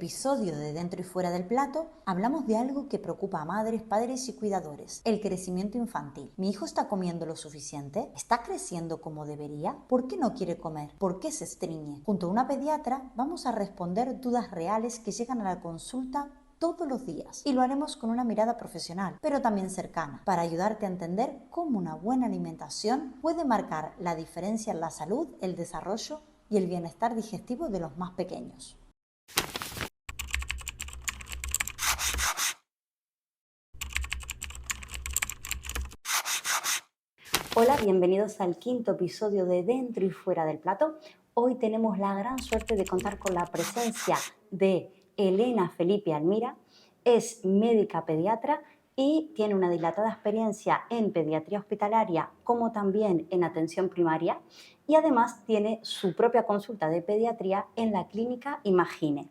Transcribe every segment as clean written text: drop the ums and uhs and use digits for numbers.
episodio de Dentro y Fuera del Plato hablamos de algo que preocupa a madres, padres y cuidadores: el crecimiento infantil. ¿Mi hijo está comiendo lo suficiente? ¿Está creciendo como debería? ¿Por qué no quiere comer? ¿Por qué se estriñe? Junto a una pediatra vamos a responder dudas reales que llegan a la consulta todos los días, y lo haremos con una mirada profesional, pero también cercana, para ayudarte a entender cómo una buena alimentación puede marcar la diferencia en la salud, el desarrollo y el bienestar digestivo de los más pequeños. Hola, bienvenidos al quinto episodio de Dentro y Fuera del Plato. Hoy tenemos la gran suerte de contar con la presencia de Elena Felipe Almira. Es médica pediatra y tiene una dilatada experiencia en pediatría hospitalaria como también en atención primaria, y además tiene su propia consulta de pediatría en la clínica Imagine.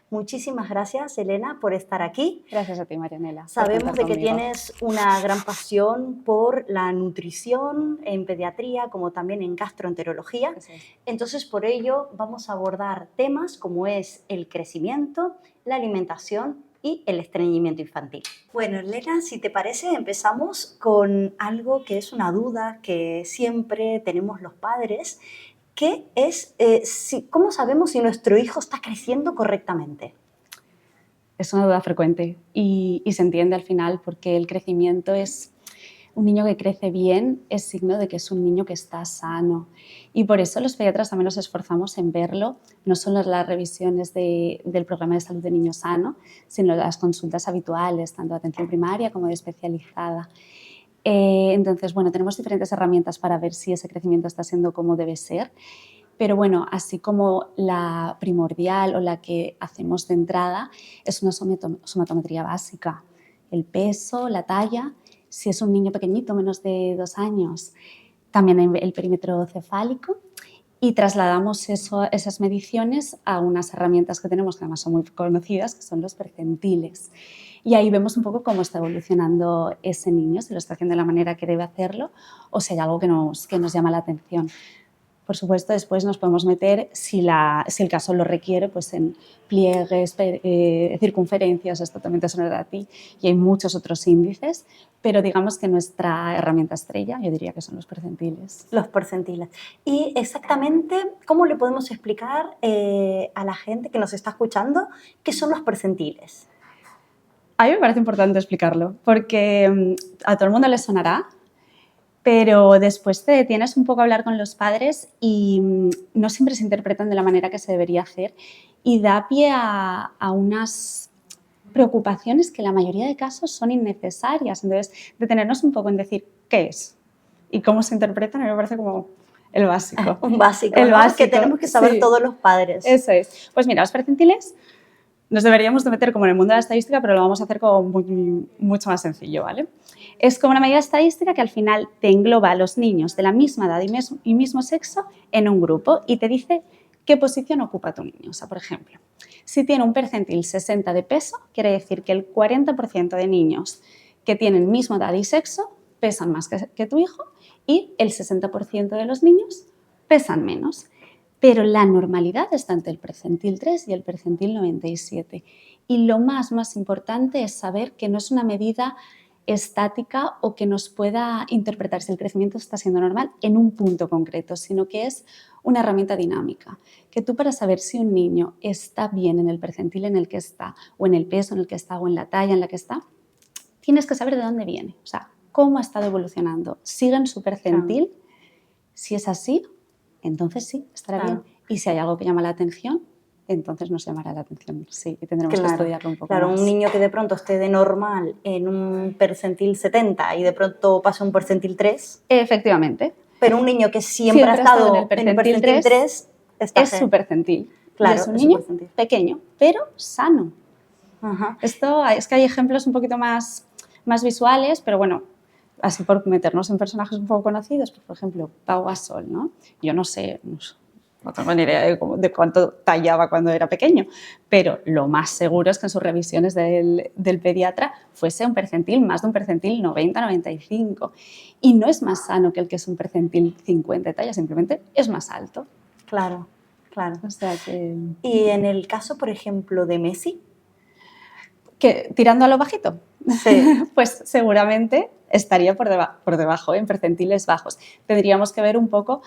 Muchísimas gracias, Elena, por estar aquí. Gracias a ti, Marianela. Sabemos de que tienes una gran pasión por la nutrición en pediatría, como también en gastroenterología. Entonces, por ello, vamos a abordar temas como es el crecimiento, la alimentación y el estreñimiento infantil. Bueno, Elena, si te parece, empezamos con algo que es una duda que siempre tenemos los padres, que es ¿cómo sabemos si nuestro hijo está creciendo correctamente? Es una duda frecuente y se entiende al final, porque el crecimiento es un niño que crece bien, es signo de que es un niño que está sano, y por eso los pediatras también nos esforzamos en verlo, no solo en las revisiones del programa de salud de niño sano, sino en las consultas habituales, tanto de atención primaria como de especializada. Entonces, bueno, tenemos diferentes herramientas para ver si ese crecimiento está siendo como debe ser. Pero bueno, así como la primordial o la que hacemos de entrada es una somatometría básica. El peso, la talla, si es un niño pequeñito, menos de 2 años, también el perímetro cefálico, y trasladamos esas mediciones a unas herramientas que tenemos, que además son muy conocidas, que son los percentiles. Y ahí vemos un poco cómo está evolucionando ese niño, si lo está haciendo de la manera que debe hacerlo o si hay algo que nos llama la atención. Por supuesto, después nos podemos meter, si el caso lo requiere, pues en pliegues, circunferencias, esto también te sonará a ti, y hay muchos otros índices, pero digamos que nuestra herramienta estrella, yo diría que son los percentiles. Los percentiles. Y exactamente, ¿cómo le podemos explicar a la gente que nos está escuchando qué son los percentiles? A mí me parece importante explicarlo, porque a todo el mundo le sonará, pero después te detienes un poco a hablar con los padres y no siempre se interpretan de la manera que se debería hacer, y da pie a unas preocupaciones que en la mayoría de casos son innecesarias. Entonces, detenernos un poco en decir qué es y cómo se interpretan, a mí me parece como el básico. Un básico, el ¿no? básico, que tenemos que saber, sí, todos los padres. Eso es. Pues mira, los percentiles nos deberíamos de meter como en el mundo de la estadística, pero lo vamos a hacer como mucho más sencillo, ¿vale? Es como una medida estadística que al final te engloba a los niños de la misma edad y mismo sexo en un grupo y te dice qué posición ocupa tu niño. O sea, por ejemplo, si tiene un percentil 60 de peso, quiere decir que el 40% de niños que tienen misma edad y sexo pesan más que tu hijo, y el 60% de los niños pesan menos. Pero la normalidad está entre el percentil 3 y el percentil 97. Y lo más importante es saber que no es una medida estática o que nos pueda interpretar si el crecimiento está siendo normal en un punto concreto, sino que es una herramienta dinámica. Que tú, para saber si un niño está bien en el percentil en el que está, o en el peso en el que está, o en la talla en la que está, tienes que saber de dónde viene, o sea, cómo ha estado evolucionando. ¿Sigue en su percentil? Claro. Si es así, entonces sí, estará bien. Y si hay algo que llama la atención, entonces nos llamará la atención, sí, y tendremos que estudiarlo un poco más. Un niño que de pronto esté de normal en un percentil 70 y de pronto pase a un percentil 3. Efectivamente. Pero un niño que siempre ha estado en el percentil 3 es su percentil. Claro, y es un niño pequeño, pero sano. Ajá. Esto es que hay ejemplos un poquito más visuales, pero bueno, así por meternos en personajes un poco conocidos, pues, por ejemplo, Pau Gasol, ¿no? Yo no tengo ni idea de cuánto tallaba cuando era pequeño, pero lo más seguro es que en sus revisiones del pediatra fuese un percentil, más de un percentil 90-95. Y no es más sano que el que es un percentil 50 de talla, simplemente es más alto. Claro. claro. O sea que... Y en el caso, por ejemplo, de Messi, ¿Que tirando a lo bajito? sí. Pues seguramente estaría por debajo, en percentiles bajos. Tendríamos que ver un poco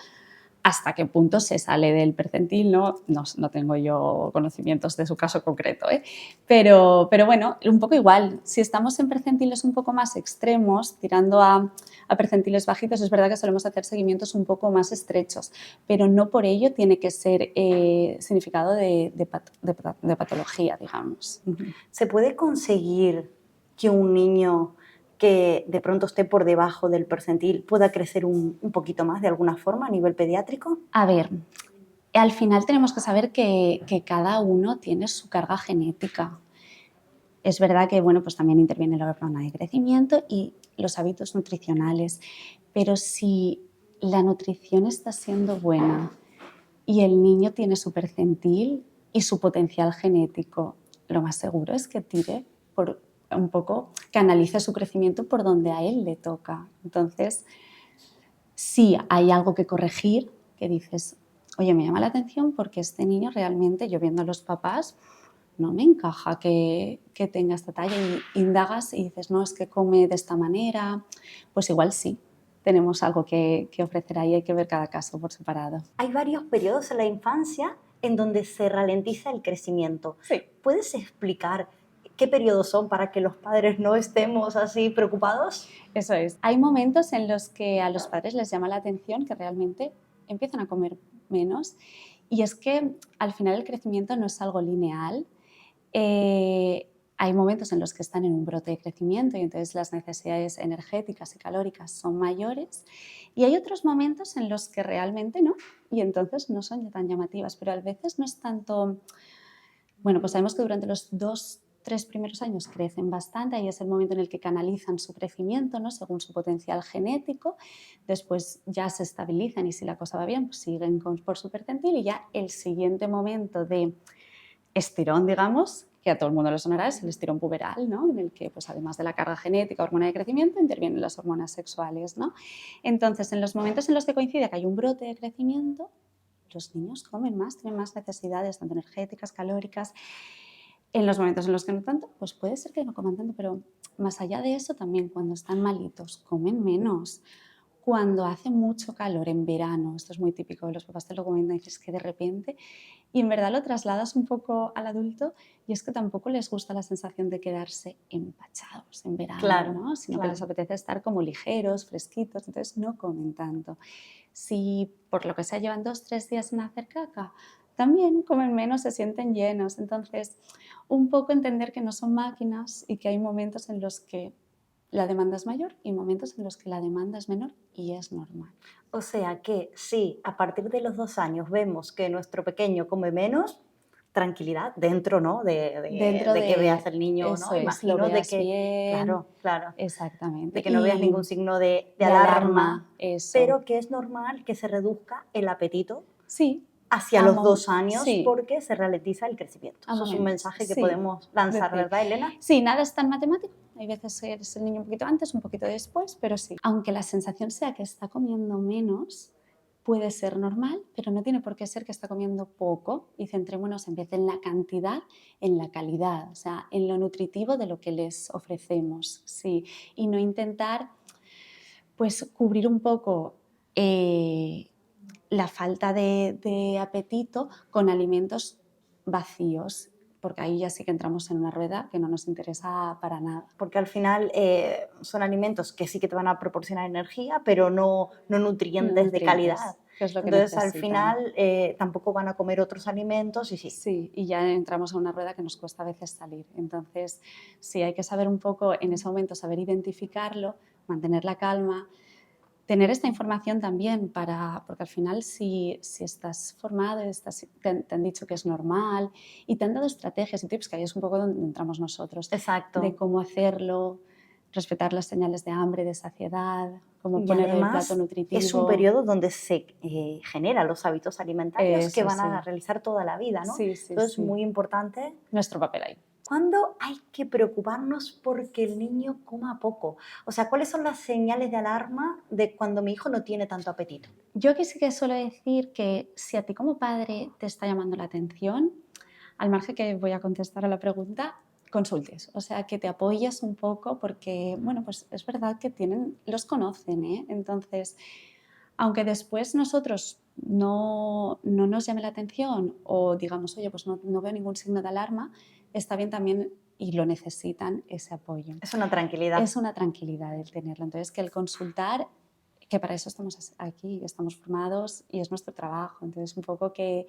hasta qué punto se sale del percentil, ¿no? No tengo yo conocimientos de su caso concreto, ¿eh? Pero bueno, un poco igual. Si estamos en percentiles un poco más extremos, tirando a percentiles bajitos, es verdad que solemos hacer seguimientos un poco más estrechos, pero no por ello tiene que ser significado de patología, digamos. ¿Se puede conseguir que un niño que de pronto esté por debajo del percentil pueda crecer un poquito más de alguna forma a nivel pediátrico? A ver, al final tenemos que saber que cada uno tiene su carga genética. Es verdad que bueno, pues también interviene la hormona de crecimiento y los hábitos nutricionales, pero si la nutrición está siendo buena y el niño tiene su percentil y su potencial genético, lo más seguro es que tire por un poco, que analice su crecimiento por donde a él le toca. Entonces, si hay algo que corregir, que dices, oye, me llama la atención porque este niño realmente, yo viendo a los papás, no me encaja que tenga esta talla, y indagas y dices, no, es que come de esta manera, pues igual sí, tenemos algo que ofrecer ahí, hay que ver cada caso por separado. Hay varios periodos en la infancia en donde se ralentiza el crecimiento. Sí. ¿Puedes explicar qué periodos son para que los padres no estemos así preocupados? Eso es. Hay momentos en los que a los padres les llama la atención que realmente empiezan a comer menos, y es que al final el crecimiento no es algo lineal. Hay momentos en los que están en un brote de crecimiento y entonces las necesidades energéticas y calóricas son mayores, y hay otros momentos en los que realmente no, y entonces no son tan llamativas, pero a veces no es tanto... Bueno, pues sabemos que durante los 2-3 primeros años crecen bastante y es el momento en el que canalizan su crecimiento, ¿no? Según su potencial genético. Después ya se estabilizan y si la cosa va bien, pues siguen por su percentil, y ya el siguiente momento de estirón, digamos, que a todo el mundo le sonará, es el estirón puberal, ¿no? En el que, pues, además de la carga genética, hormona de crecimiento, intervienen las hormonas sexuales, ¿no? Entonces, en los momentos en los que coincide que hay un brote de crecimiento, los niños comen más, tienen más necesidades, tanto energéticas, calóricas. En los momentos en los que no tanto, pues puede ser que no coman tanto, pero más allá de eso también, cuando están malitos, comen menos. Cuando hace mucho calor en verano, esto es muy típico, los papás te lo comentan y dices que de repente, y en verdad lo trasladas un poco al adulto, y es que tampoco les gusta la sensación de quedarse empachados en verano, Claro, ¿no? Sino claro. que les apetece estar como ligeros, fresquitos, entonces no comen tanto. Si por lo que sea llevan 2-3 días sin hacer caca, también comen menos, se sienten llenos. Entonces, un poco entender que no son máquinas y que hay momentos en los que la demanda es mayor y momentos en los que la demanda es menor, y es normal. O sea que si a partir de los 2 años vemos que nuestro pequeño come menos, tranquilidad dentro, ¿no? Dentro De que veas de al niño, ¿no? eso es, lo Imagino de veas que, bien, claro, claro, exactamente. de que no veas Y ningún signo de de alarma, alarma, eso. pero que es normal que se reduzca el apetito Sí, hacia los 2 años sí, porque se ralentiza el crecimiento. a Eso es un momentos, mensaje que sí. podemos lanzar, Decir, ¿verdad, Elena? sí, nada es tan matemático. Hay veces que eres el niño un poquito antes, un poquito después, pero sí. Aunque la sensación sea que está comiendo menos, puede ser normal, pero no tiene por qué ser que está comiendo poco, y centrémonos en vez en la cantidad, en la calidad, o sea, en lo nutritivo de lo que les ofrecemos, sí, y no intentar pues cubrir un poco la falta de apetito con alimentos vacíos, porque ahí ya sí que entramos en una rueda que no nos interesa para nada. Porque al final son alimentos que sí que te van a proporcionar energía, pero no nutrientes de calidad. Que es lo que Entonces, al necesitan. final, tampoco van a comer otros alimentos y sí. Sí, y ya entramos en una rueda que nos cuesta a veces salir. Entonces, sí, hay que saber un poco en ese momento, saber identificarlo, mantener la calma, tener esta información también porque al final si estás formado, te han dicho que es normal y te han dado estrategias y tips, que ahí es un poco donde entramos nosotros. Exacto. De cómo hacerlo, respetar las señales de hambre, de saciedad, cómo Y poner el además plato nutritivo. es un periodo donde se generan los hábitos alimentarios que van a realizar toda la vida, ¿no? Sí, sí, Entonces, sí. muy importante Nuestro papel ahí. ¿Cuándo hay que preocuparnos porque el niño coma poco? O sea, ¿cuáles son las señales de alarma de cuando mi hijo no tiene tanto apetito? Yo aquí sí que suelo decir que si a ti como padre te está llamando la atención, al margen que voy a contestar a la pregunta, consultes. O sea, que te apoyes un poco porque, bueno, pues es verdad que los conocen, ¿eh? Entonces, aunque después nosotros no nos llame la atención o digamos, oye, pues no veo ningún signo de alarma, está bien también y lo necesitan ese apoyo. Es una tranquilidad. Es una tranquilidad el tenerlo. Entonces, que el consultar, que para eso estamos aquí, estamos formados y es nuestro trabajo. Entonces, un poco que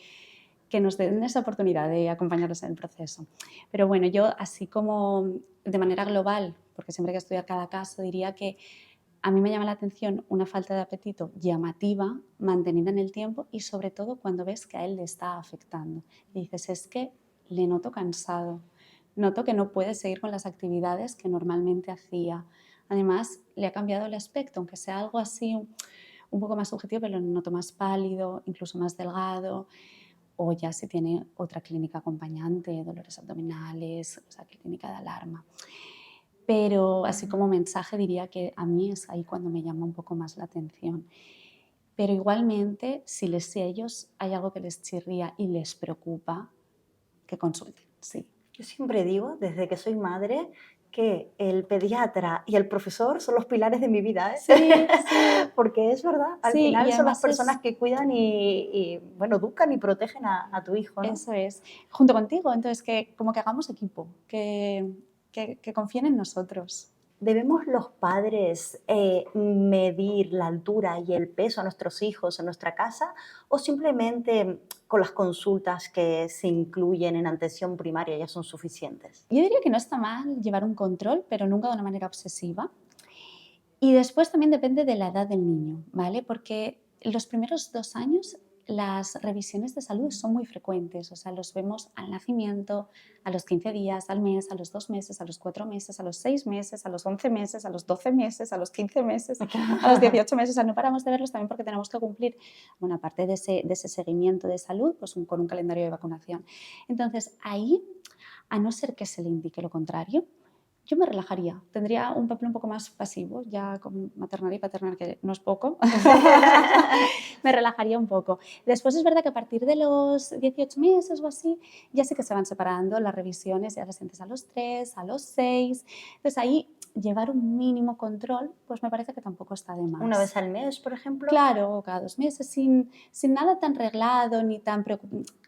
nos den esa oportunidad de acompañarlos en el proceso. Pero bueno, yo así como de manera global, porque siempre hay que estudiar cada caso, diría que a mí me llama la atención una falta de apetito llamativa, mantenida en el tiempo y sobre todo cuando ves que a él le está afectando. Y dices, es que le noto cansado, noto que no puede seguir con las actividades que normalmente hacía. Además, le ha cambiado el aspecto, aunque sea algo así un poco más subjetivo, pero lo noto más pálido, incluso más delgado. O ya si tiene otra clínica acompañante, dolores abdominales, o sea, clínica de alarma. Pero así como mensaje diría que a mí es ahí cuando me llama un poco más la atención. Pero igualmente, si a ellos hay algo que les chirría y les preocupa, que consulten, sí. Yo siempre digo, desde que soy madre, que el pediatra y el profesor son los pilares de mi vida, ¿eh? Sí, sí. Porque es verdad, al Sí, final y son las además personas que cuidan bueno, educan y protegen a tu hijo, ¿no? eso es, junto contigo. Entonces, que como que hagamos equipo, que confíen en nosotros. ¿Debemos los padres medir la altura y el peso a nuestros hijos en nuestra casa o simplemente con las consultas que se incluyen en atención primaria ya son suficientes? Yo diría que no está mal llevar un control, pero nunca de una manera obsesiva. Y después también depende de la edad del niño, ¿vale? Porque en los primeros 2 años las revisiones de salud son muy frecuentes, o sea, los vemos al nacimiento, a los 15 días, al mes, a los 2 meses, a los 4 meses, a los 6 meses, a los 11 meses, a los 12 meses, a los 15 meses, a los 18 meses. O sea, no paramos de verlos también porque tenemos que cumplir, bueno, aparte de ese seguimiento de salud, pues con un calendario de vacunación. Entonces, ahí, a no ser que se le indique lo contrario, yo me relajaría, tendría un papel un poco más pasivo, ya con maternal y paternal, que no es poco, me relajaría un poco. Después es verdad que a partir de los 18 meses o así, ya sí que se van separando las revisiones, ya las sientes a los 3, a los 6, entonces ahí llevar un mínimo control, pues me parece que tampoco está de más. ¿Una vez al mes, por ejemplo? Claro, cada 2 meses, sin nada tan reglado ni tan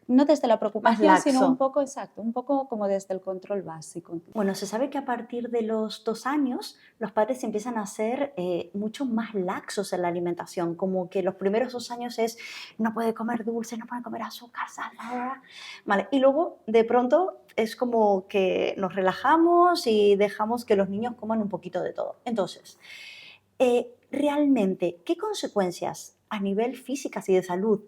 no desde la preocupación, sino un poco, exacto, un poco como desde el control básico. Bueno, se sabe que a partir de los 2 años los padres empiezan a ser mucho más laxos en la alimentación, como que los primeros 2 años es no puede comer dulce, no puede comer azúcar, sal, vale. Y luego de pronto es como que nos relajamos y dejamos que los niños coman un poquito de todo. Entonces, realmente, ¿qué consecuencias a nivel físicas y de salud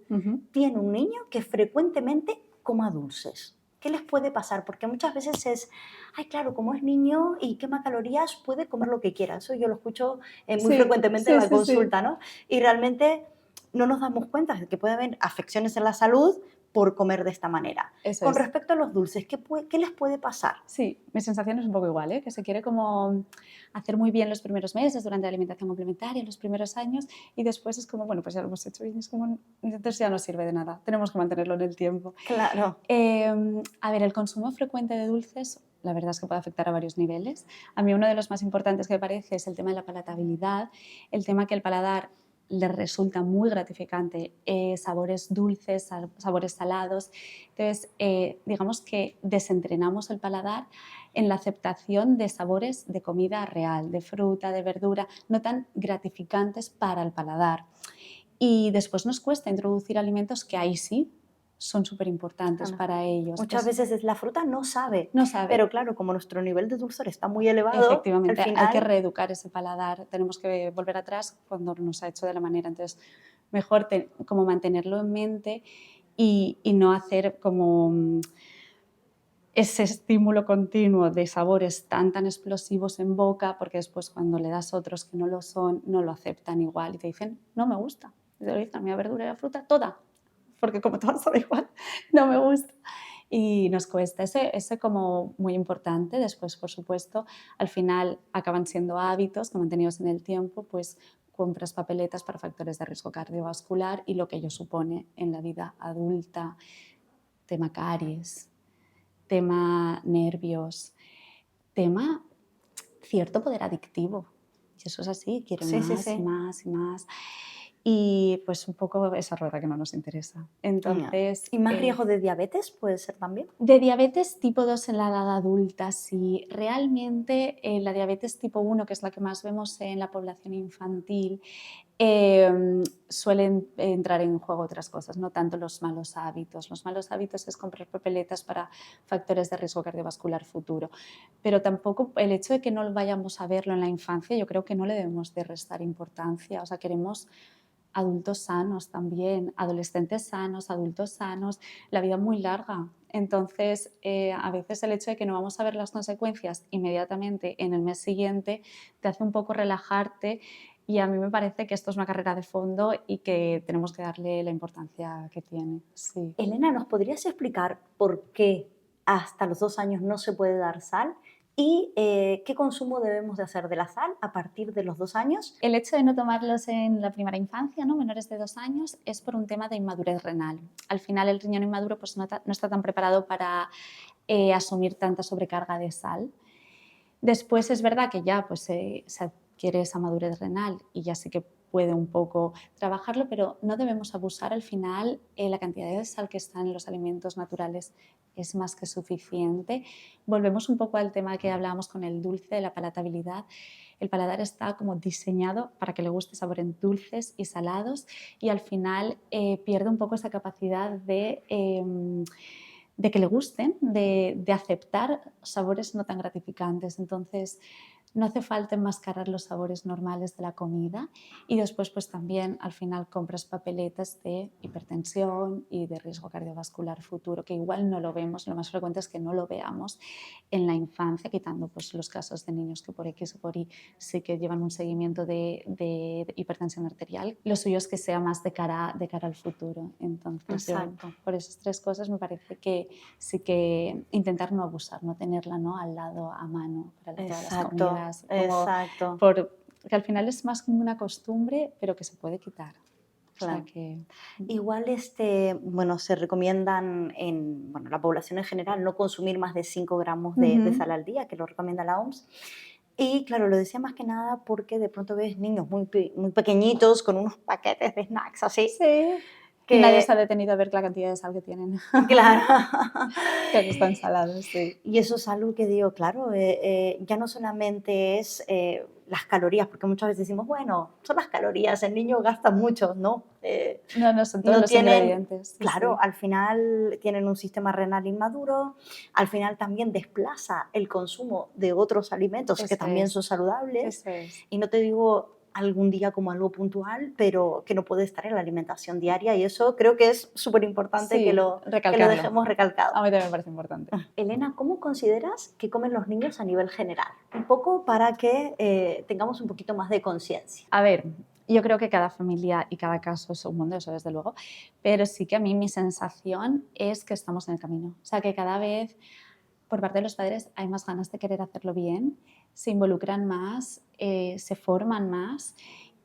tiene un niño que frecuentemente coma dulces? ¿Qué les puede pasar? Porque muchas veces es, ay, claro, como es niño y quema calorías, puede comer lo que quiera. Eso yo lo escucho muy frecuentemente en la consulta, ¿no? Y realmente no nos damos cuenta de que puede haber afecciones en la salud por comer de esta manera. Eso Con es. respecto a los dulces, ¿qué les puede pasar? Sí, mi sensación es un poco igual, ¿eh? Que se quiere como hacer muy bien los primeros meses durante la alimentación complementaria, los primeros años, y después es como, bueno, pues ya lo hemos hecho bien, es como, entonces ya no sirve de nada, tenemos que mantenerlo en el tiempo. Claro. A ver, el consumo frecuente de dulces, la verdad es que puede afectar a varios niveles. A mí uno de los más importantes que me parece es el tema de la palatabilidad, el tema que el paladar les resulta muy gratificante, sabores dulces, sabores salados. Entonces, digamos que desentrenamos el paladar en la aceptación de sabores de comida real, de fruta, de verdura, no tan gratificantes para el paladar. Y después nos cuesta introducir alimentos que ahí sí son súper importantes para ellos. Muchas veces la fruta no sabe. No sabe. Pero claro, como nuestro nivel de dulzor está muy elevado, efectivamente, al final hay que reeducar ese paladar. Tenemos que volver atrás cuando nos ha hecho de la manera. Entonces, mejor como mantenerlo en mente y no hacer como ese estímulo continuo de sabores tan explosivos en boca, porque después cuando le das otros que no lo son, no lo aceptan igual y te dicen, no me gusta. Y te lo dicen, mi verdura y la fruta, toda, porque como todas sabe igual, no me gusta. y nos cuesta. Ese como muy importante. Después, por supuesto, al final acaban siendo hábitos que mantenidos en el tiempo, pues compras papeletas para factores de riesgo cardiovascular y lo que ello supone en la vida adulta, tema caries, tema nervios, tema cierto poder adictivo. Y eso es así, quiere Sí, sí, más y sí. más y más. Y pues un poco esa rueda que no nos interesa. Ya. Entonces, ¿Y más riesgo de diabetes puede ser también? de diabetes tipo 2 en la edad adulta, sí. Realmente la diabetes tipo 1, que es la que más vemos en la población infantil, suelen entrar en juego otras cosas, no tanto los malos hábitos. Los malos hábitos es comprar papeletas para factores de riesgo cardiovascular futuro, pero tampoco el hecho de que no vayamos a verlo en la infancia, yo creo que no le debemos de restar importancia. O sea, queremos adultos sanos también, adolescentes sanos, adultos sanos, la vida muy larga. Entonces, a veces el hecho de que no vamos a ver las consecuencias inmediatamente en el mes siguiente te hace un poco relajarte y a mí me parece que esto es una carrera de fondo y que tenemos que darle la importancia que tiene. Sí. Elena, ¿nos podrías explicar por qué hasta los 2 años no se puede dar sal? ¿Y qué consumo debemos de hacer de la sal a partir de los 2 años? El hecho de no tomarlos en la primera infancia, ¿no? Menores de 2 años, es por un tema de inmadurez renal. Al final el riñón inmaduro pues, no está tan preparado para asumir tanta sobrecarga de sal. Después es verdad que ya pues, se adquiere esa madurez renal y ya sí que puede un poco trabajarlo, pero no debemos abusar. Al final la cantidad de sal que está en los alimentos naturales es más que suficiente. Volvemos un poco al tema que hablábamos con el dulce, de la palatabilidad. El paladar está como diseñado para que le guste sabor en dulces y salados y al final pierde un poco esa capacidad de que le gusten, de aceptar sabores no tan gratificantes. Entonces, no hace falta enmascarar los sabores normales de la comida y después pues también al final compras papeletas de hipertensión y de riesgo cardiovascular futuro, que igual no lo vemos, lo más frecuente es que no lo veamos en la infancia, quitando pues los casos de niños que por X o por Y sí que llevan un seguimiento de hipertensión arterial. Lo suyo es que sea más de cara al futuro. Entonces yo Exacto. por esas tres cosas me parece que sí que intentar no abusar, no tenerla, ¿no?, al lado, a mano para todas las Exacto, comidas, como exacto. que al final es más como una costumbre, pero que se puede quitar. O sea Claro. que Igual, bueno, se recomiendan en, bueno, la población en general no consumir más de 5 gramos de ujú, sal al día, que lo recomienda la OMS. Y claro, lo decía más que nada porque de pronto ves niños muy pequeñitos con unos paquetes de snacks así, sí. Y nadie se ha que, detenido a ver la cantidad de sal que tienen, claro. que están salados, sí. Y eso es algo que digo, claro, ya no solamente es las calorías, porque muchas veces decimos, bueno, son las calorías, el niño gasta mucho, ¿no? No, no, son todos No los tienen, ingredientes, sí, claro, sí. al final tienen un sistema renal inmaduro, al final también desplaza el consumo de otros alimentos que Eso también son es, saludables. eso es. Y no te digo algún día como algo puntual, pero que no puede estar en la alimentación diaria. Y eso creo que es súper importante Sí, que lo recalcarlo. dejemos recalcado. A mí también me parece importante. Elena, ¿cómo consideras que comen los niños a nivel general? Un poco para que tengamos un poquito más de conciencia. A ver, yo creo que cada familia y cada caso es un mundo, eso desde luego, pero sí que a mí mi sensación es que estamos en el camino. O sea, que cada vez por parte de los padres hay más ganas de querer hacerlo bien, se involucran más, se forman más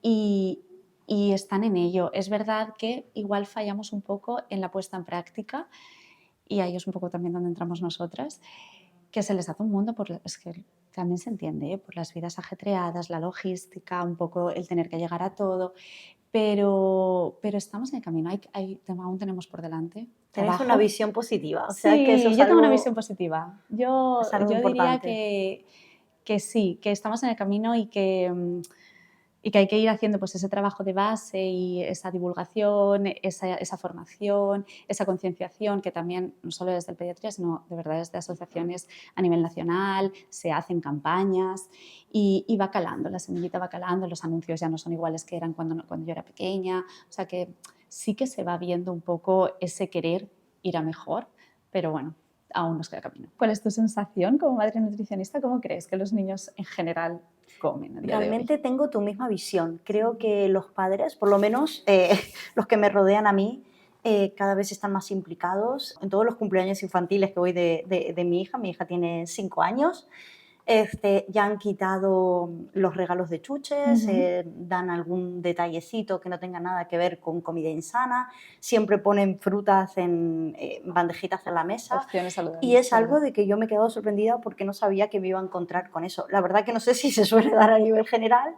y, y están en ello. Es verdad que igual fallamos un poco en la puesta en práctica y ahí es un poco también donde entramos nosotras, que se les hace un mundo, es que también se entiende, por las vidas ajetreadas, la logística, un poco el tener que llegar a todo, pero estamos en el camino, aún tenemos por delante Tenéis una trabajo. visión positiva, o sea que eso Sí, yo tengo una visión positiva. es algo Yo diría importante. que sí, que estamos en el camino y que hay que ir haciendo pues, ese trabajo de base y esa divulgación, esa formación, esa concienciación, que también no solo desde el pediatría, sino de verdad desde asociaciones a nivel nacional, se hacen campañas y va calando, la semillita va calando, los anuncios ya no son iguales que eran cuando yo era pequeña, o sea que sí que se va viendo un poco ese querer ir a mejor, pero bueno, aún nos queda camino. ¿Cuál es tu sensación como madre nutricionista? ¿Cómo crees que los niños en general comen a día de hoy? Realmente tengo tu misma visión. Creo que los padres, por lo menos los que me rodean a mí, cada vez están más implicados. En todos los cumpleaños infantiles que voy de mi hija tiene 5 años, ya han quitado los regalos de chuches, dan algún detallecito que no tenga nada que ver con comida insana, siempre ponen frutas en bandejitas en la mesa. Opciones saludables. Y es algo de que yo me he quedado sorprendida porque no sabía que me iba a encontrar con eso. La verdad que no sé si se suele dar a nivel general,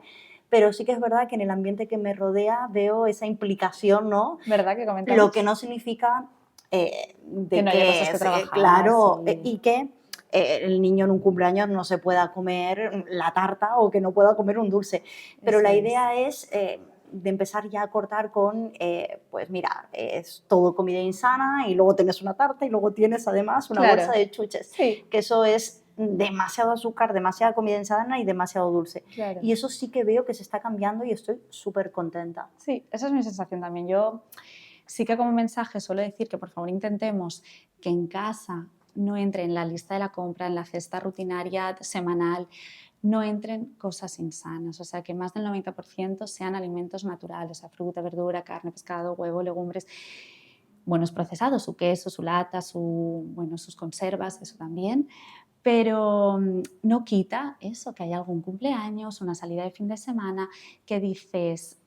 pero sí que es verdad que en el ambiente que me rodea veo esa implicación, ¿no? ¿Verdad que comentamos? Lo que no significa que no haya cosas que trabajar. Claro, y que el niño en un cumpleaños no se pueda comer la tarta o que no pueda comer un dulce. Pero Eso la idea es de empezar ya a cortar con, pues mira, es todo comida insana y luego tienes una tarta y luego tienes además una bolsa de chuches. Sí. Que eso es demasiado azúcar, demasiada comida insana y demasiado dulce. Claro. Y eso sí que veo que se está cambiando y estoy súper contenta. Sí, esa es mi sensación también. Yo sí que como mensaje suelo decir que por favor intentemos que en casa no entre en la lista de la compra, en la cesta rutinaria semanal, no entren cosas insanas, o sea, que más del 90% sean alimentos naturales, o sea, fruta, verdura, carne, pescado, huevo, legumbres, buenos procesados, su queso, su lata, sus conservas, eso también, pero no quita eso, que hay algún cumpleaños, una salida de fin de semana, que dices,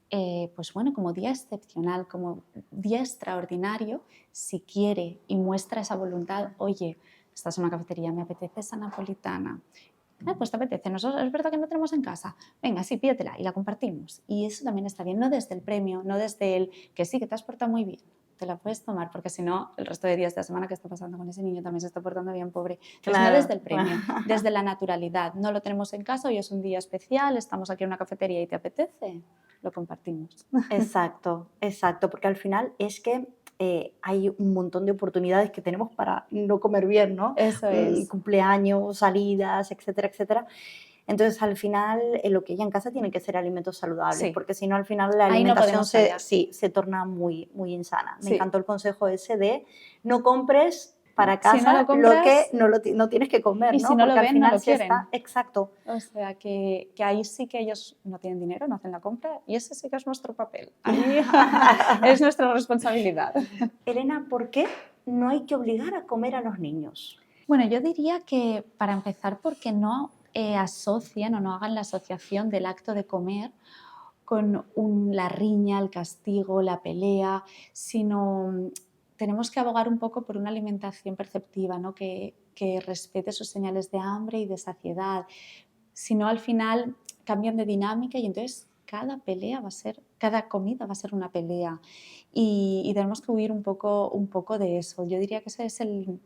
pues bueno, como día excepcional, como día extraordinario, si quiere y muestra esa voluntad, oye, estás en una cafetería, me apetece esa napolitana, pues te apetece, nosotros es verdad que no tenemos en casa, venga, sí, pídetela y la compartimos. Y eso también está bien, no desde el premio, no desde el que sí, que te has portado muy bien, te la puedes tomar, porque si no, el resto de días de la semana que está pasando con ese niño también se está portando bien, pobre. Entonces, no desde el premio, desde la naturalidad. No lo tenemos en casa, hoy es un día especial, estamos aquí en una cafetería y te apetece, lo compartimos. Exacto, exacto, porque al final es que hay un montón de oportunidades que tenemos para no comer bien, ¿no? Eso es. Cumpleaños, salidas, etcétera, etcétera. Entonces, al final, lo que hay en casa tienen que ser alimentos saludables, Sí. porque si no, al final la Ahí no alimentación podemos se torna muy, muy insana. Me Sí. encantó el consejo ese de no compres para Si no casa lo compras, lo que no tienes que comer, y ¿no? si no Porque lo al ven, no final lo quieren. Exacto. O sea, que ahí sí que ellos no tienen dinero, no hacen la compra, y ese sí que es nuestro papel. Ahí es nuestra responsabilidad. Elena, ¿por qué no hay que obligar a comer a los niños? Bueno, yo diría que para empezar porque no asocien o no hagan la asociación del acto de comer con la riña, el castigo, la pelea, sino tenemos que abogar un poco por una alimentación perceptiva, ¿no? que respete sus señales de hambre y de saciedad. Si no, al final cambian de dinámica y entonces cada comida va a ser una pelea y tenemos que huir un poco de eso. Yo diría que ese es el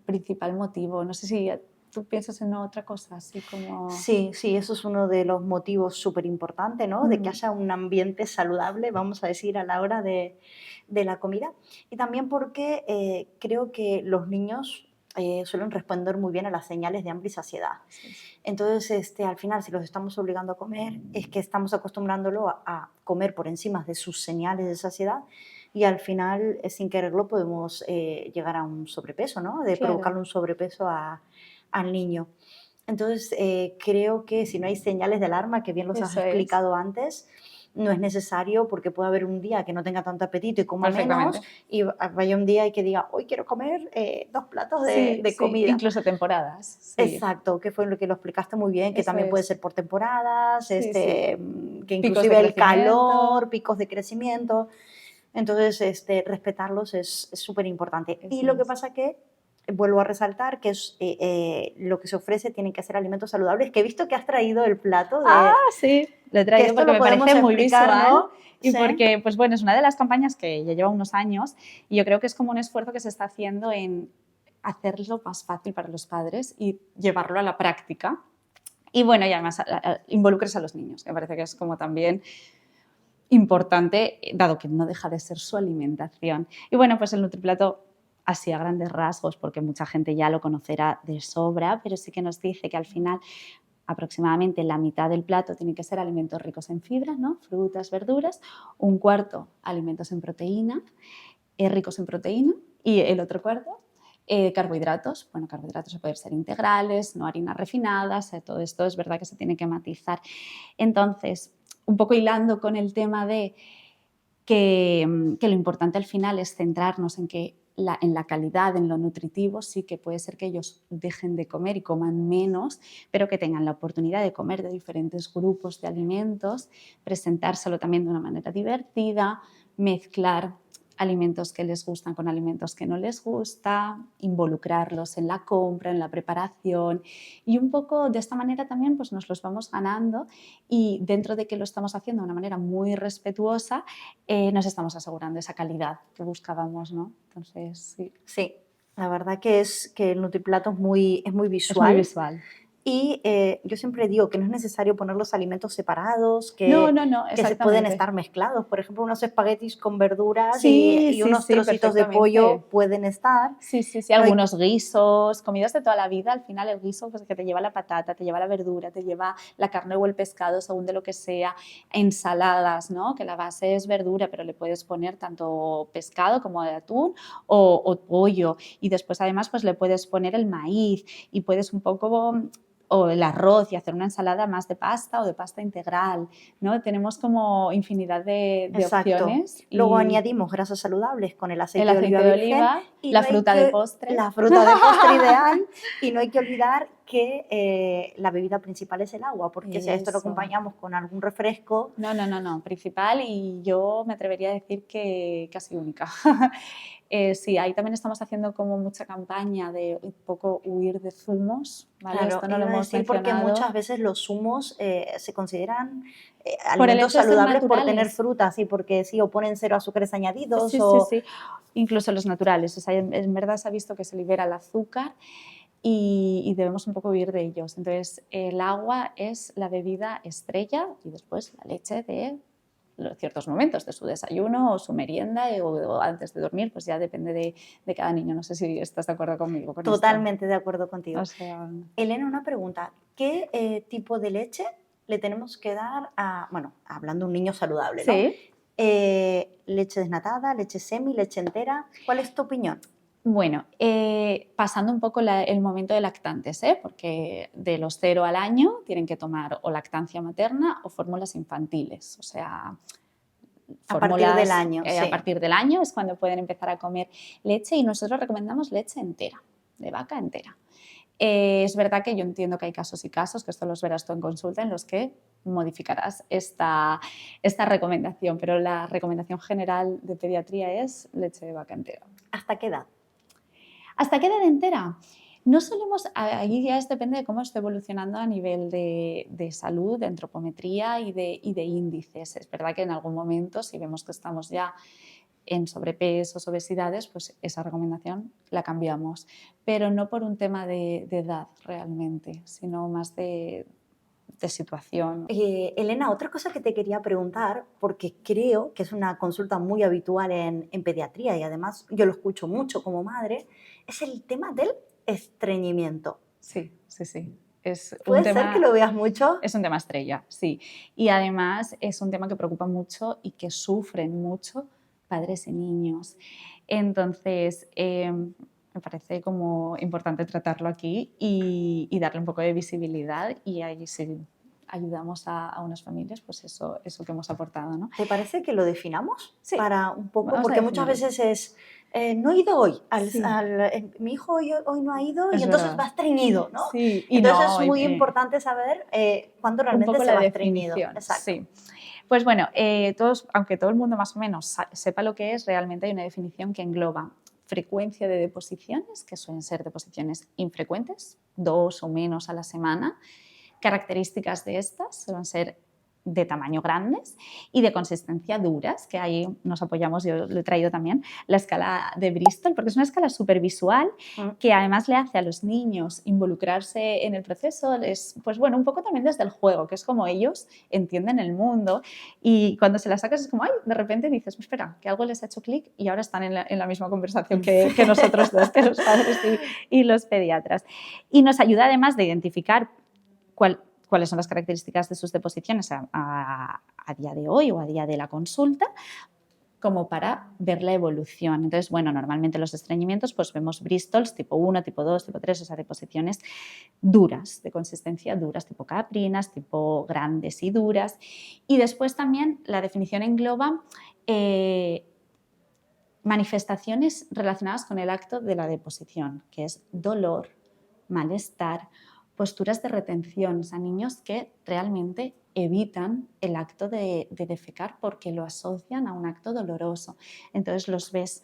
principal motivo. No sé si tú piensas en otra cosa, así como... Sí, eso es uno de los motivos súper importantes, ¿no? De que haya un ambiente saludable, vamos a decir, a la hora de la comida. Y también porque creo que los niños suelen responder muy bien a las señales de hambre y saciedad. Sí. Entonces, al final, si los estamos obligando a comer, es que estamos acostumbrándolo a comer por encima de sus señales de saciedad y al final, sin quererlo, podemos llegar a un sobrepeso, ¿no? De Claro. provocarle un sobrepeso al niño. Entonces, creo que si no hay señales de alarma, que bien los has explicado antes, no es necesario porque puede haber un día que no tenga tanto apetito y coma menos y vaya un día y que diga, hoy quiero comer 2 platos de comida. Incluso temporadas. Sí. Exacto, que fue lo que lo explicaste muy bien, que también puede ser por temporadas, que inclusive el calor, picos de crecimiento. Entonces, respetarlos es súper importante. Y lo que pasa que vuelvo a resaltar que es, lo que se ofrece tienen que ser alimentos saludables, que he visto que has traído el plato de... Sí, lo he traído porque me parece muy visual, ¿no? Y porque, pues bueno, es una de las campañas que ya lleva unos años y yo creo que es como un esfuerzo que se está haciendo en hacerlo más fácil para los padres y llevarlo a la práctica. Y bueno, y además involucres a los niños, que me parece que es como también importante, dado que no deja de ser su alimentación. Y bueno, pues el Nutriplato así a grandes rasgos, porque mucha gente ya lo conocerá de sobra, pero sí que nos dice que al final aproximadamente la mitad del plato tiene que ser alimentos ricos en fibra, ¿no? Frutas, verduras, un cuarto alimentos en proteína, ricos en proteína, y el otro cuarto carbohidratos. Bueno, carbohidratos pueden ser integrales, no harinas refinadas, todo esto es verdad que se tiene que matizar. Entonces, un poco hilando con el tema de que lo importante al final es centrarnos en que en la calidad, en lo nutritivo, sí que puede ser que ellos dejen de comer y coman menos, pero que tengan la oportunidad de comer de diferentes grupos de alimentos, presentárselo también de una manera divertida, mezclar alimentos que les gustan con alimentos que no les gusta, involucrarlos en la compra, en la preparación y un poco de esta manera también pues nos los vamos ganando y dentro de que lo estamos haciendo de una manera muy respetuosa nos estamos asegurando esa calidad que buscábamos, ¿no? Entonces, sí. Sí, la verdad que el Nutriplato es muy Es muy visual. Y yo siempre digo que no es necesario poner los alimentos separados, No, que se pueden estar mezclados. Por ejemplo, unos espaguetis con verduras y unos trocitos de pollo pueden estar. Sí, algunos guisos, comidas de toda la vida. Al final el guiso pues, que te lleva la patata, te lleva la verdura, te lleva la carne o el pescado, según de lo que sea. Ensaladas, ¿no? Que la base es verdura, pero le puedes poner tanto pescado como de atún o pollo. Y después además pues, le puedes poner el maíz y puedes un poco... o el arroz y hacer una ensalada más de pasta o de pasta integral, ¿no? Tenemos como infinidad de opciones. Luego añadimos grasas saludables con el aceite de oliva virgen y la fruta de postre. La fruta de postre ideal y no hay que olvidar que la bebida principal es el agua, porque si a esto lo acompañamos con algún refresco... No, principal y yo me atrevería a decir que casi única. Sí, ahí también estamos haciendo como mucha campaña de un poco huir de zumos, ¿vale? Claro, esto no lo hemos mencionado. porque muchas veces los zumos se consideran alimentos saludables por tener frutas y porque sí, o ponen 0 azúcares añadidos. Sí. Incluso los naturales. O sea, en verdad se ha visto que se libera el azúcar y debemos un poco huir de ellos. Entonces, el agua es la bebida estrella y después la leche de ciertos momentos de su desayuno o su merienda o antes de dormir, pues ya depende de cada niño. No sé si estás de acuerdo conmigo con Totalmente esto. De acuerdo contigo. O sea... Elena, una pregunta. ¿Qué tipo de leche le tenemos que dar a, bueno, hablando de un niño saludable, ¿no? Sí. Leche desnatada, leche semi, leche entera. ¿Cuál es tu opinión? Bueno, pasando un poco el momento de lactantes, porque de los 0 al año tienen que tomar o lactancia materna o fórmulas infantiles, o sea, a partir del año. Sí. A partir del año es cuando pueden empezar a comer leche y nosotros recomendamos leche entera, de vaca entera. Es verdad que yo entiendo que hay casos y casos, que esto los verás tú en consulta, en los que modificarás esta recomendación, pero la recomendación general de pediatría es leche de vaca entera. ¿Hasta qué edad? ¿Hasta qué edad entera? No solemos, ahí ya depende de cómo esté evolucionando a nivel de salud, de antropometría y de índices. Es verdad que en algún momento, si vemos que estamos ya en sobrepesos, obesidades, pues esa recomendación la cambiamos. Pero no por un tema de edad realmente, sino más de situación. Elena, otra cosa que te quería preguntar, porque creo que es una consulta muy habitual en pediatría y además yo lo escucho mucho como madre, es el tema del estreñimiento. Sí. ¿Puede ser que lo veas mucho? Es un tema estrella, sí. Y además es un tema que preocupa mucho y que sufren mucho padres y niños. Entonces, me parece como importante tratarlo aquí y darle un poco de visibilidad y ahí sí ayudamos a unas familias, pues eso que hemos aportado, ¿no? ¿Te parece que lo definamos? Sí. Para un poco, porque muchas veces es, no he ido hoy, mi hijo hoy no ha ido y entonces va estreñido, ¿no? Sí. Entonces es muy importante saber cuándo realmente se va estreñido. Exacto. Sí. Pues bueno, aunque todo el mundo más o menos sepa lo que es, realmente hay una definición que engloba frecuencia de deposiciones, que suelen ser deposiciones infrecuentes, 2 o menos a la semana. Características de estas suelen ser de tamaño grandes y de consistencia duras, que ahí nos apoyamos, yo lo he traído también, la escala de Bristol, porque es una escala súper visual que además le hace a los niños involucrarse en el proceso, pues bueno, un poco también desde el juego, que es como ellos entienden el mundo y cuando se la sacas es como, ay, de repente dices, espera, que algo les ha hecho clic y ahora están en la misma conversación que nosotros dos, que los padres y los pediatras. Y nos ayuda además de identificar cuáles son las características de sus deposiciones a día de hoy o a día de la consulta, como para ver la evolución. Entonces, bueno, normalmente los estreñimientos pues vemos Bristols tipo 1, tipo 2, tipo 3, o sea, deposiciones duras, de consistencia duras, tipo caprinas, tipo grandes y duras. Y después también la definición engloba Manifestaciones relacionadas con el acto de la deposición, que es dolor, malestar, posturas de retención, o sea, niños que realmente evitan el acto de defecar porque lo asocian a un acto doloroso. Entonces los ves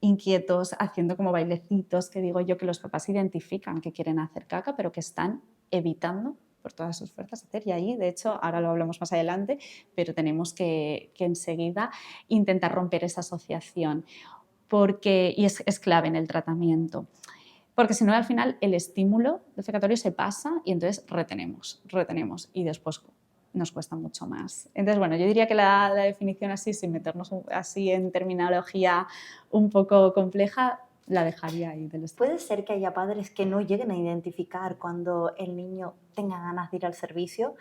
inquietos, haciendo como bailecitos, que digo yo que los papás identifican que quieren hacer caca, pero que están evitando por todas sus fuerzas hacer. Y ahí, de hecho, ahora lo hablamos más adelante, pero tenemos que enseguida intentar romper esa asociación, y es clave en el tratamiento. Porque si no, al final el estímulo defecatorio se pasa y entonces retenemos y después nos cuesta mucho más. Entonces, bueno, yo diría que la definición así, sin meternos así en terminología un poco compleja, la dejaría ahí. ¿Puede ser que haya padres que no lleguen a identificar cuando el niño tenga ganas de ir al servicio?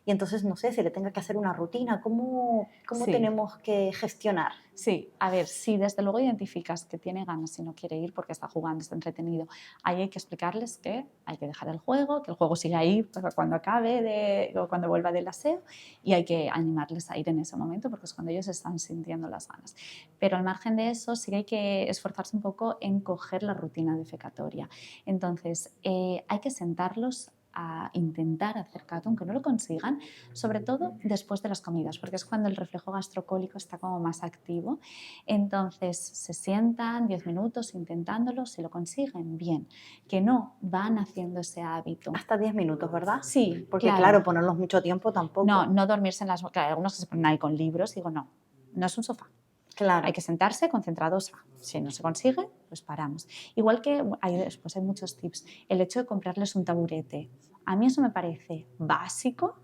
Y entonces, no sé, se le tenga que hacer una rutina. ¿Cómo Sí. tenemos que gestionar? Sí, a ver, si desde luego identificas que tiene ganas y no quiere ir porque está jugando, está entretenido, ahí hay que explicarles que hay que dejar el juego, que el juego sigue ahí cuando acabe o cuando vuelva del aseo, y hay que animarles a ir en ese momento porque es cuando ellos están sintiendo las ganas. Pero al margen de eso, sí que hay que esforzarse un poco en coger la rutina defecatoria. Entonces, hay que sentarlos a intentar hacer caca, aunque no lo consigan, sobre todo después de las comidas, porque es cuando el reflejo gastrocólico está como más activo. Entonces se sientan 10 minutos intentándolo, si lo consiguen, bien. Que no, van haciendo ese hábito. Hasta 10 minutos, ¿verdad? Sí, porque claro, ponerlos mucho tiempo tampoco. No dormirse en las... Claro, hay algunos que se ponen ahí con libros, digo, no es un sofá. Claro. Hay que sentarse concentrados. Si no se consigue, pues paramos. Igual que después hay muchos tips. El hecho de comprarles un taburete. A mí eso me parece básico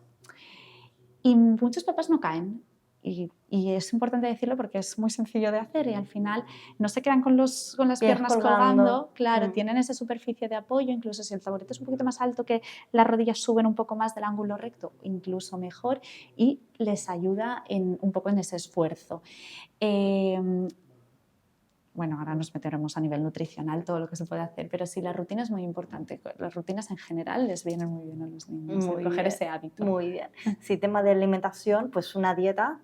y muchos papás no caen. Y es importante decirlo porque es muy sencillo de hacer y al final no se quedan con las piernas colgando. Claro, tienen esa superficie de apoyo, incluso si el taburete es un poquito más alto, que las rodillas suben un poco más del ángulo recto, incluso mejor, y les ayuda un poco en ese esfuerzo. Bueno, ahora nos meteremos a nivel nutricional todo lo que se puede hacer, pero sí, la rutina es muy importante. Las rutinas en general les vienen muy bien a los niños, coger ese hábito. Muy bien. Sí, tema de alimentación, pues una dieta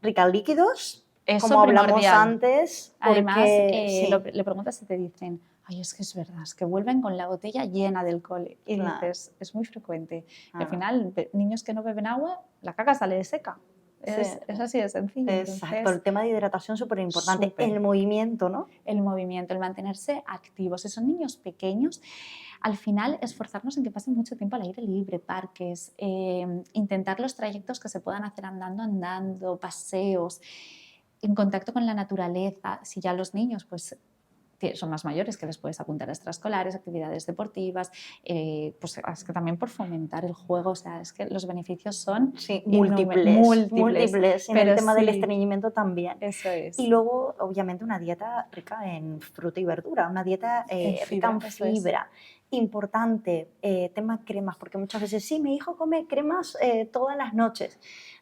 rica en líquidos, eso como hablamos primordial. Antes. Además, si le preguntas y te dicen, ay, es que es verdad, es que vuelven con la botella llena del cole. Y dices, es muy frecuente. Al final, niños que no beben agua, la caca sale seca. Es así de sencillo. Exacto, entonces, el tema de hidratación es súper importante. El movimiento, ¿no? El movimiento, el mantenerse activos. Si son niños pequeños, al final esforzarnos en que pasen mucho tiempo al aire libre, parques, intentar los trayectos que se puedan hacer andando, paseos, en contacto con la naturaleza. Si ya los niños pues son más mayores, que les puedes apuntar a extraescolares, actividades deportivas, pues es que también por fomentar el juego, o sea, es que los beneficios son múltiples. En el tema del estreñimiento también. Eso es. Y luego, obviamente, una dieta rica en fruta y verdura, una dieta rica en fibra. Importante, tema cremas, porque muchas veces, sí, mi hijo come cremas todas las noches.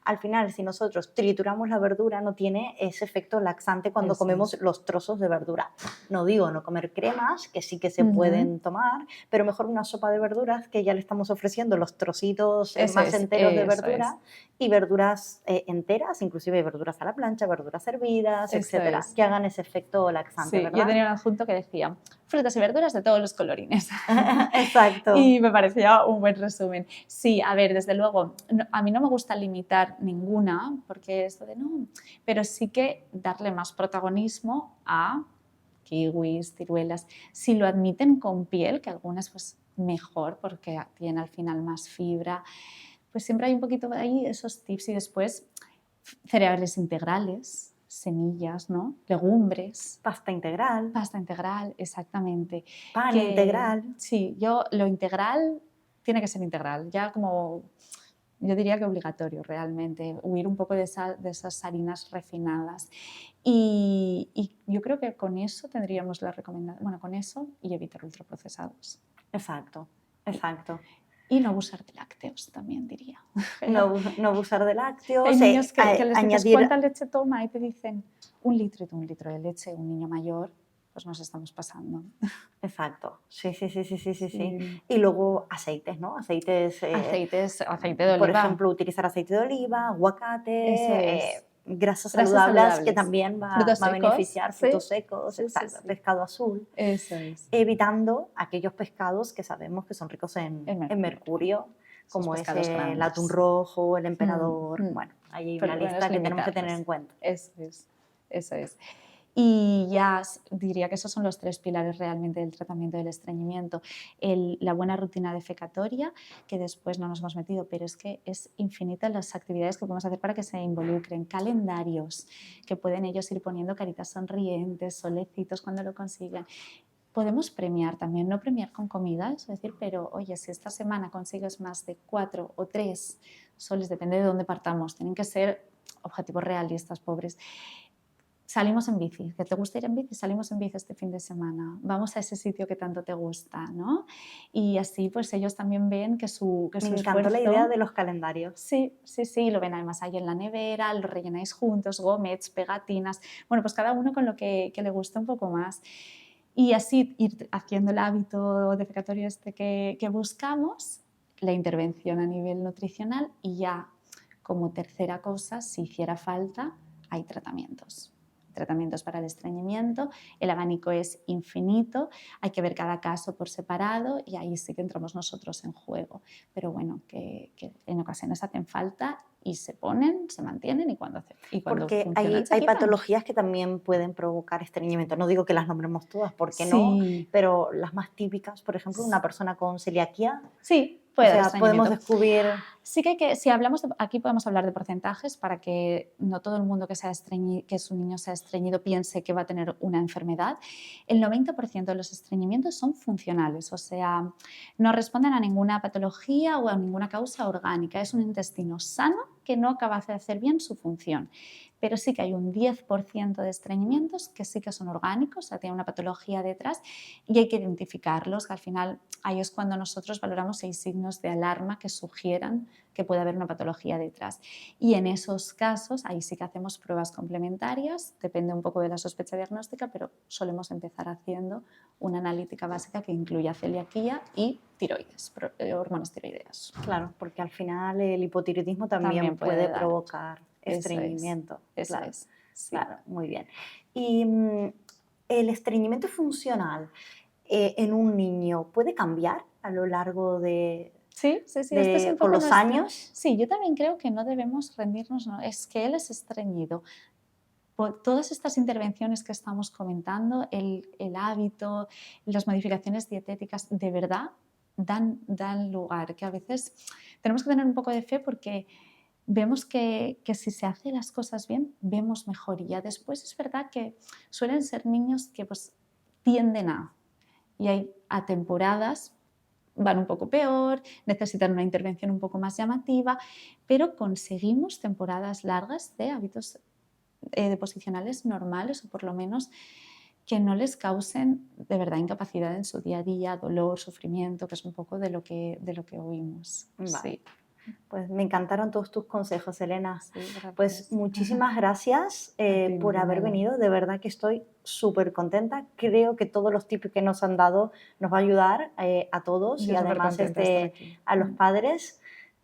Al final, si nosotros trituramos la verdura, no tiene ese efecto laxante cuando comemos los trozos de verdura. No digo no comer cremas, que sí que se pueden tomar, pero mejor una sopa de verduras que ya le estamos ofreciendo los trocitos más enteros de verdura y verduras enteras, inclusive verduras a la plancha, verduras hervidas, etcétera, que hagan ese efecto laxante, ¿verdad? Yo tenía un adjunto que decía frutas y verduras de todos los colorines. Exacto. Y me parecía un buen resumen. Sí, a ver, desde luego, a mí no me gusta limitar ninguna, porque esto de no, pero sí que darle más protagonismo a kiwis, ciruelas. Si lo admiten con piel, que algunas pues mejor porque tienen al final más fibra, pues siempre hay un poquito de ahí esos tips. Y después cereales integrales, semillas, ¿no? Legumbres. Pasta integral. Pasta integral, exactamente. Pan integral. Sí, lo integral tiene que ser integral, ya como yo diría que obligatorio realmente, huir un poco de esas harinas refinadas. Y yo creo que con eso tendríamos la recomendación, bueno, con eso y evitar ultraprocesados. Exacto. Y no abusar de lácteos, también diría. No abusar de lácteos. Hay niños que les dices cuánta leche toma y te dicen 1 litro de leche. Un niño mayor, pues nos estamos pasando. Exacto, sí. Y luego aceites, ¿no? Aceite de oliva. Por ejemplo, utilizar aceite de oliva, aguacate, grasas Grasas saludables que también va frutos a secos, beneficiar, sí. frutos secos, Sí, exacto, sí. pescado azul. Eso es. Evitando aquellos pescados que sabemos que son ricos en mercurio, como es el atún rojo, el emperador. Bueno, ahí hay una lista que tenemos que tener en cuenta. Eso es, eso es. Y ya diría que esos son los 3 pilares realmente del tratamiento del estreñimiento. La buena rutina defecatoria, que después no nos hemos metido, pero es que es infinita las actividades que podemos hacer para que se involucren. Calendarios, que pueden ellos ir poniendo caritas sonrientes, solecitos cuando lo consiguen. Podemos premiar también, no premiar con comida, es decir, pero oye, si esta semana consigues más de 4 o 3 soles, depende de dónde partamos, tienen que ser objetivos realistas, pobres. Salimos en bici, ¿que te gusta ir en bici? Salimos en bici este fin de semana, vamos a ese sitio que tanto te gusta, ¿no? Y así pues ellos también ven que su Me encantó esfuerzo... la idea de los calendarios. Sí, sí, sí, lo ven además ahí en la nevera, lo rellenáis juntos, gomets, pegatinas, bueno, pues cada uno con lo que le gusta un poco más. Y así ir haciendo el hábito defecatorio este que buscamos, la intervención a nivel nutricional y ya como tercera cosa, si hiciera falta, hay tratamientos para el estreñimiento, el abanico es infinito, hay que ver cada caso por separado y ahí sí que entramos nosotros en juego, pero bueno, que en ocasiones hacen falta y se ponen, se mantienen y cuando porque funcionan, hay patologías que también pueden provocar estreñimiento. No digo que las nombremos todas, porque no, pero las más típicas, por ejemplo, una persona con celiaquía. Sí, puede o sea, podemos descubrir... Sí que si hablamos, aquí podemos hablar de porcentajes para que no todo el mundo que su niño sea estreñido piense que va a tener una enfermedad. El 90% de los estreñimientos son funcionales, o sea, no responden a ninguna patología o a ninguna causa orgánica. Es un intestino sano que no acaba de hacer bien su función. Pero sí que hay un 10% de estreñimientos que sí que son orgánicos, o sea, tienen una patología detrás y hay que identificarlos, que al final ahí es cuando nosotros valoramos si hay signos de alarma que sugieran que puede haber una patología detrás. Y en esos casos, ahí sí que hacemos pruebas complementarias, depende un poco de la sospecha diagnóstica, pero solemos empezar haciendo una analítica básica que incluya celiaquía y tiroides, hormonas tiroideas. Claro, porque al final el hipotiroidismo también puede provocar estreñimiento. Eso es. Sí. Claro, muy bien. Y el estreñimiento funcional en un niño puede cambiar a lo largo de... Sí, este es un poco con los años. Sí, yo también creo que no debemos rendirnos, no, es que él es estreñido. Por todas estas intervenciones que estamos comentando, el hábito, las modificaciones dietéticas, de verdad dan lugar, que a veces tenemos que tener un poco de fe porque vemos que si se hacen las cosas bien, vemos mejoría. Después es verdad que suelen ser niños que pues tienden y hay a temporadas van un poco peor, necesitan una intervención un poco más llamativa, pero conseguimos temporadas largas de hábitos deposicionales normales o por lo menos que no les causen de verdad incapacidad en su día a día, dolor, sufrimiento, que es un poco de lo que oímos. Vale. Sí. Pues me encantaron todos tus consejos, Elena. Sí, pues muchísimas gracias por haber venido. De verdad que estoy súper contenta. Creo que todos los tips que nos han dado nos va a ayudar a todos y además a los padres.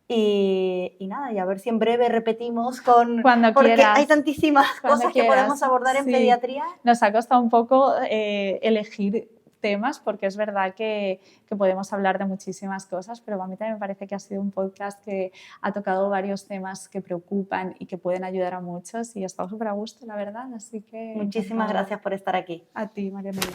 Y nada, y a ver si en breve repetimos porque hay tantísimas cosas que podemos abordar en pediatría. Nos ha costado un poco elegir temas porque es verdad que podemos hablar de muchísimas cosas, pero a mí también me parece que ha sido un podcast que ha tocado varios temas que preocupan y que pueden ayudar a muchos y he estado súper a gusto, la verdad, así que... Muchísimas gracias por estar aquí. A ti, María Emilia.